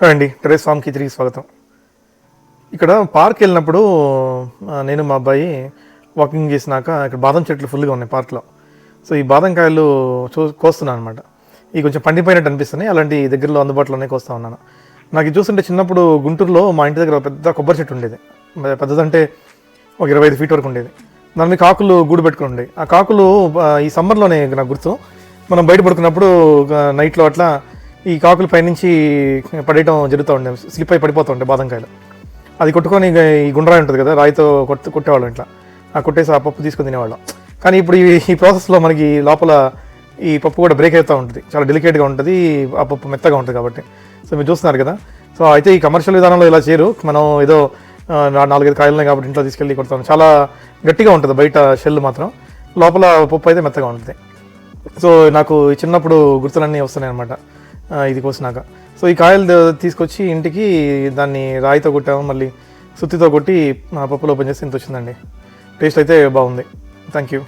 Hi అండి, terrace ఫామ్కి తిరిగి స్వాగతం. ఇక్కడ పార్క్ వెళ్ళినప్పుడు నేను మా అబ్బాయి వాకింగ్ చేసినాక ఇక్కడ బాదం చెట్లు ఫుల్గా ఉన్నాయి పార్క్లో. సో ఈ బాదం కాయలు కోస్తున్నాను అనమాట. ఇవి కొంచెం పండిపోయినట్టు అనిపిస్తున్నాయి, అలాంటి దగ్గరలో అందుబాటులోనే కోస్తా ఉన్నాను. నాకు ఇది చూస్తుంటే చిన్నప్పుడు గుంటూరులో మా ఇంటి దగ్గర పెద్ద కొబ్బరి చెట్టు ఉండేది. పెద్దదంటే ఒక 25 ఫీట్ వరకు ఉండేది. దాని మీద కాకులు గూడు పెట్టుకుని ఉండేవి. ఆ కాకులు ఈ సమ్మర్లోనే నాకు గుర్తు, మనం బయట పడుకున్నప్పుడు నైట్లో అట్లా ఈ కాకుల పైనుంచి పడేయడం జరుగుతూ ఉండే, స్లిప్ అయి పడిపోతూ ఉండే బాదంకాయలు. అది కొట్టుకొని ఈ గుండ్రాయి ఉంటుంది కదా, రాయితో కొట్టేవాళ్ళం ఇట్లా. కొట్టేసి ఆ పప్పు తీసుకొని తినేవాళ్ళం. కానీ ఇప్పుడు ఈ ప్రాసెస్లో మనకి లోపల ఈ పప్పు కూడా బ్రేక్ అవుతూ ఉంటుంది, చాలా డెలికేట్గా ఉంటుంది, ఆ పప్పు మెత్తగా ఉంటుంది కాబట్టి. సో మీరు చూస్తున్నారు కదా. సో అయితే ఈ కమర్షియల్ విధానంలో ఇలా చేయరు, మనం ఏదో 4-5 కాయలు ఉన్నాయి కాబట్టి ఇంట్లో తీసుకెళ్ళి కొడతాం. చాలా గట్టిగా ఉంటుంది బయట షెల్, మాత్రం లోపల పప్పు అయితే మెత్తగా ఉంటుంది. సో నాకు చిన్నప్పుడు గుర్తులన్నీ వస్తున్నాయి అనమాట ఇది కోసినాక. సో ఈ కాయలు తీసుకొచ్చి ఇంటికి దాన్ని రాయితో కొట్టాము, మళ్ళీ సుత్తితో కొట్టి పప్పులో ఓపెన్ చేసి ఇంత వచ్చిందండి. టేస్ట్ అయితే బాగుంది. Thank you.